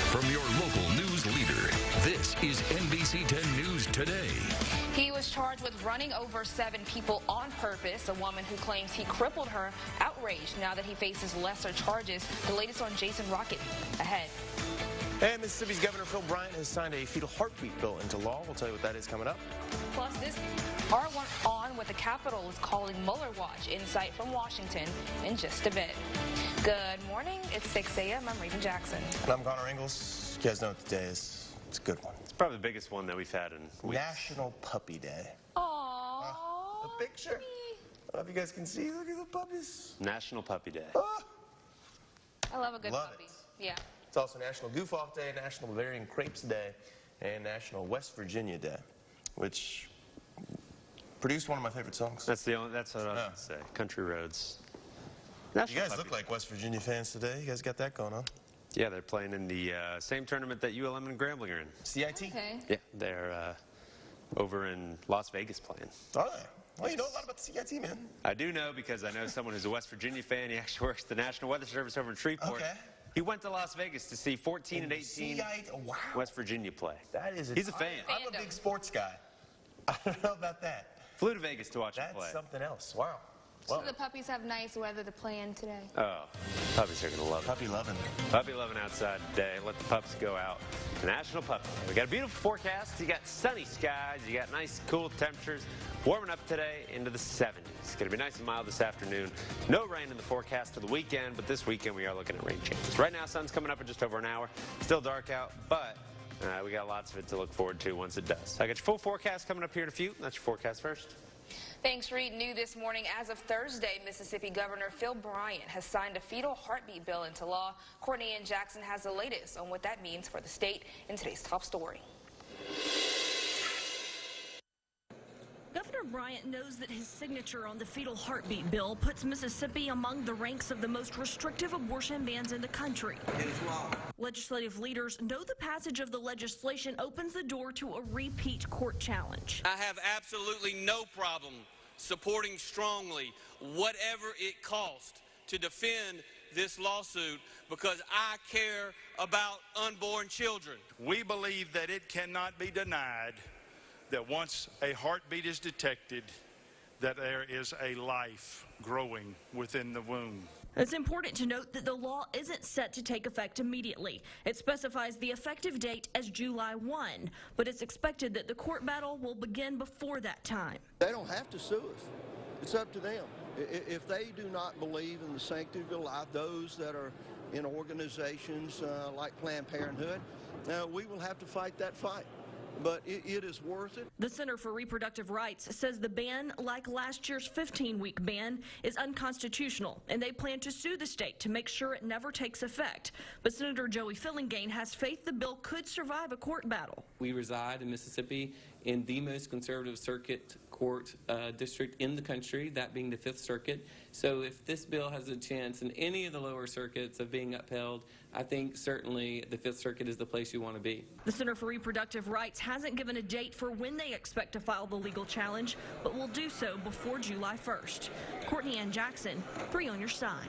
From your local news leader, this is NBC 10 News Today. He was charged with running over 7 people on purpose. A woman who claims he crippled her outraged now that he faces lesser charges. The latest on Jason Rocket ahead. And Mississippi's Governor Phil Bryant has signed a fetal heartbeat bill into law. We'll tell you what that is coming up. Plus, this R1 on what the Capitol is calling Mueller Watch. Insight from Washington in just a bit. Good morning. It's 6 a.m. I'm Raven Jackson. And I'm Connor Ingalls. You guys know what today is. It's a good one. It's probably the biggest one that we've had in weeks. National Puppy Day. Aww. A picture. I don't know if you guys can see. Look at the puppies. National Puppy Day. I love a good Love puppy. it. Yeah. It's also National Goof Off Day, National Bavarian Crepes Day, and National West Virginia Day, which produced one of my favorite songs. That's what I was going to say. Country Roads. You guys look like West Virginia fans today. You guys got that going on. Yeah, they're playing in the same tournament that ULM and Grambling are in. CIT? Okay. Yeah, they're over in Las Vegas playing. Are they? Well, you know a lot about the CIT, man. I do know because I know someone who's a West Virginia fan. He actually works at the National Weather Service over in Shreveport. Okay. He went to Las Vegas to see 14 and 18 wow. West Virginia play. That is He's a fan. I'm a big sports guy. I don't know about that. Flew to Vegas to watch him play. That's something else. Wow. So the puppies have nice weather to play in today. Oh, puppies are going to love it. Puppy loving. Puppy loving outside today. Let the pups go out. National Puppy Day. We got a beautiful forecast. You got sunny skies. You got nice, cool temperatures. Warming up today into the 70s. It's going to be nice and mild this afternoon. No rain in the forecast for the weekend, but this weekend we are looking at rain chances. Right now, sun's coming up in just over an hour. Still dark out, but we got lots of it to look forward to once it does. I got your full forecast coming up here in a few. That's your forecast first. Thanks, Reed. New this morning, as of Thursday, Mississippi Governor Phil Bryant has signed a fetal heartbeat bill into law. Courtney Ann Jackson has the latest on what that means for the state in today's top story. Governor Bryant knows that his signature on the fetal heartbeat bill puts Mississippi among the ranks of the most restrictive abortion bans in the country. It is law. Legislative leaders know the passage of the legislation opens the door to a repeat court challenge. I have absolutely no problem supporting strongly whatever it costs to defend this lawsuit because I care about unborn children. We believe that it cannot be denied that once a heartbeat is detected, that there is a life growing within the womb. It's important to note that the law isn't set to take effect immediately. It specifies the effective date as July 1, but it's expected that the court battle will begin before that time. They don't have to sue us. It's up to them. If they do not believe in the sanctity of life, those that are in organizations like Planned Parenthood, we will have to fight that fight. But it is worth it. The Center for Reproductive Rights says the ban, like last year's 15-week ban, is unconstitutional, and they plan to sue the state to make sure it never takes effect. But Senator Joey Fillingane has faith the bill could survive a court battle. We reside in Mississippi in the most conservative circuit court district in the country, that being the 5th Circuit. So if this bill has a chance in any of the lower circuits of being upheld, I think certainly the 5th Circuit is the place you want to be. The Center for Reproductive Rights hasn't given a date for when they expect to file the legal challenge, but will do so before July 1st. Courtney Ann Jackson, 3 on your side.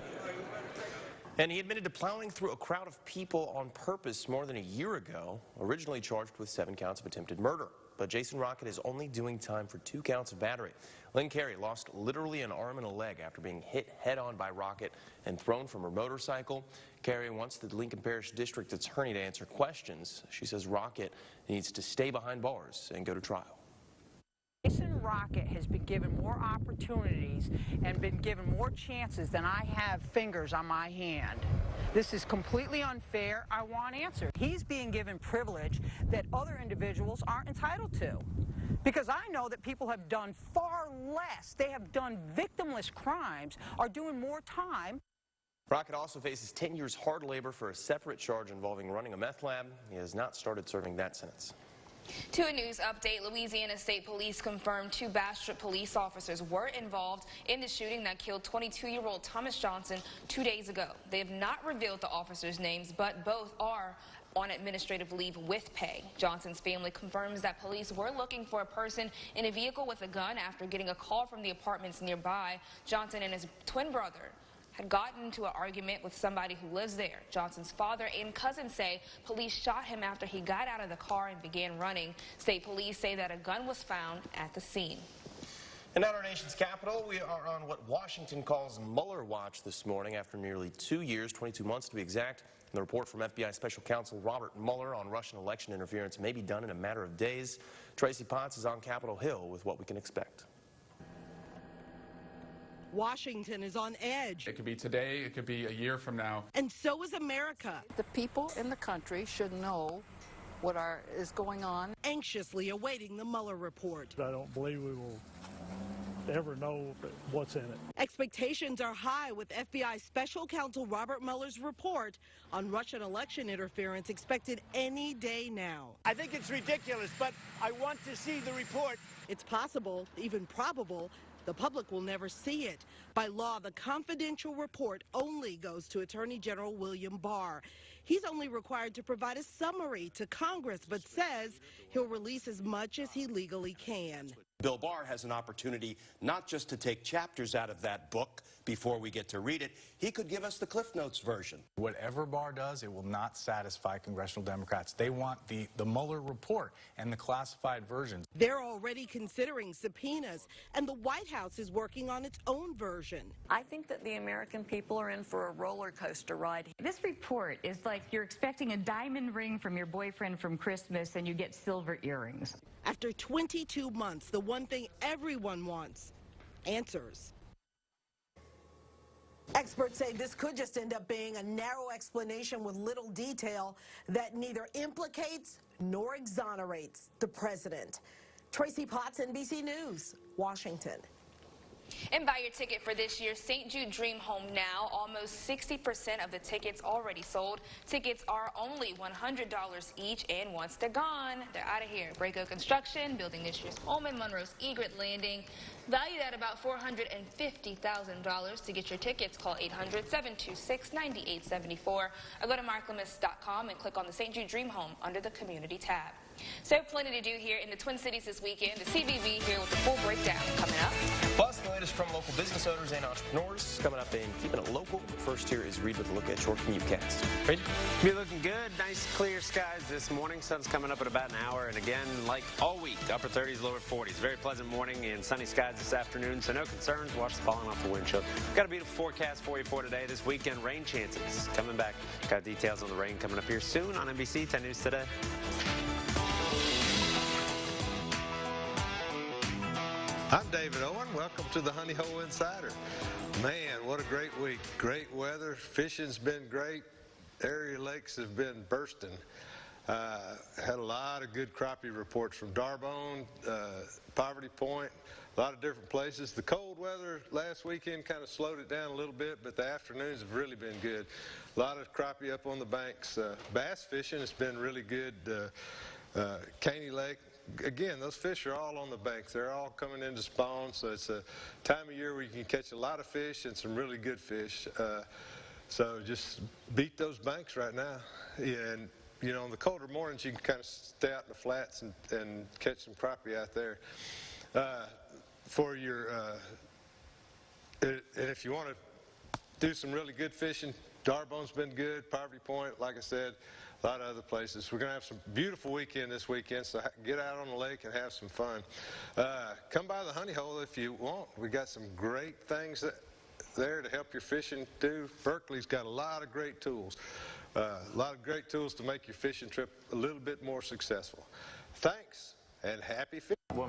And he admitted to plowing through a crowd of people on purpose more than a year ago, originally charged with 7 counts of attempted murder. But Jason Rocket is only doing time for 2 counts of battery. Lynn Carey lost literally an arm and a leg after being hit head-on by Rocket and thrown from her motorcycle. Carey wants the Lincoln Parish District Attorney to answer questions. She says Rocket needs to stay behind bars and go to trial. Jason Rocket has been given more opportunities and been given more chances than I have fingers on my hand. This is completely unfair. I want answers. He's being given privilege that other individuals aren't entitled to. Because I know that people have done far less. They have done victimless crimes, are doing more time. Rocket also faces 10 years hard labor for a separate charge involving running a meth lab. He has not started serving that sentence. To a news update, Louisiana State Police confirmed 2 Bastrop police officers were involved in the shooting that killed 22-year-old Thomas Johnson 2 days ago. They have not revealed the officers' names, but both are on administrative leave with pay. Johnson's family confirms that police were looking for a person in a vehicle with a gun after getting a call from the apartments nearby. Johnson and his twin brother had gotten into an argument with somebody who lives there. Johnson's father and cousin say police shot him after he got out of the car and began running. State police say that a gun was found at the scene. And at our nation's capital, we are on what Washington calls Mueller watch this morning after nearly 2 years, 22 months to be exact. And the report from FBI Special Counsel Robert Mueller on Russian election interference may be done in a matter of days. Tracy Potts is on Capitol Hill with what we can expect. Washington is on edge. It could be today, it could be a year from now. And so is America. The people in the country should know what is going on. Anxiously awaiting the Mueller report. I don't believe we will ever know what's in it. Expectations are high with FBI Special Counsel Robert Mueller's report on Russian election interference expected any day now. I think it's ridiculous, but I want to see the report. It's possible, even probable, the public will never see it. By law, the confidential report only goes to Attorney General William Barr. He's only required to provide a summary to Congress, but says he'll release as much as he legally can. Bill Barr has an opportunity not just to take chapters out of that book before we get to read it, he could give us the Cliff Notes version. Whatever Barr does, it will not satisfy congressional Democrats. They want the Mueller report and the classified versions. They're already considering subpoenas, and the White House is working on its own version. I think that the American people are in for a roller coaster ride. This report is like you're expecting a diamond ring from your boyfriend from Christmas and you get silver earrings. After 22 months, the one thing everyone wants, answers. Experts say this could just end up being a narrow explanation with little detail that neither implicates nor exonerates the president. Tracy Potts, NBC News, Washington. And buy your ticket for this year's St. Jude Dream Home now. Almost 60% of the tickets already sold. Tickets are only $100 each, and once they're gone, they're out of here. Braco Construction, building this year's home in Monroe's Egret Landing. Valued at about $450,000. To get your tickets, call 800-726-9874 or go to marklemis.com and click on the St. Jude Dream Home under the Community tab. So plenty to do here in the Twin Cities this weekend. The CBB here with the full breakdown coming up. Plus, the latest from local business owners and entrepreneurs coming up in Keeping It Local. First here is Reed with a look at your commutecast. Reed? Be looking good. Nice clear skies this morning. Sun's coming up in about an hour. And again, like all week, upper 30s, lower 40s. Very pleasant morning and sunny skies this afternoon. So no concerns. Watch the falling off the windshield. Got a beautiful forecast for you for today. This weekend, rain chances coming back. Got details on the rain coming up here soon on NBC 10 News Today. I'm David Owen. Welcome to the Honey Hole Insider. Man, what a great week. Great weather. Fishing's been great. Area lakes have been bursting. Had a lot of good crappie reports from Darbone, Poverty Point, a lot of different places. The cold weather last weekend kind of slowed it down a little bit, but the afternoons have really been good. A lot of crappie up on the banks. Bass fishing has been really good. Caney Lake. Again, those fish are all on the banks. They're all coming in to spawn, so it's a time of year where you can catch a lot of fish and some really good fish. So just beat those banks right now. Yeah, and, you know, in the colder mornings, you can kind of stay out in the flats and catch some crappie out there. For your, and if you want to do some really good fishing, Darbone's been good, Poverty Point, like I said, a lot of other places. We're going to have some beautiful weekend this weekend, so get out on the lake and have some fun. Come by the Honey Hole if you want. We got some great things there to help your fishing too. Berkeley's got a lot of great tools. A lot of great tools to make your fishing trip a little bit more successful. Thanks, and happy fishing. Well,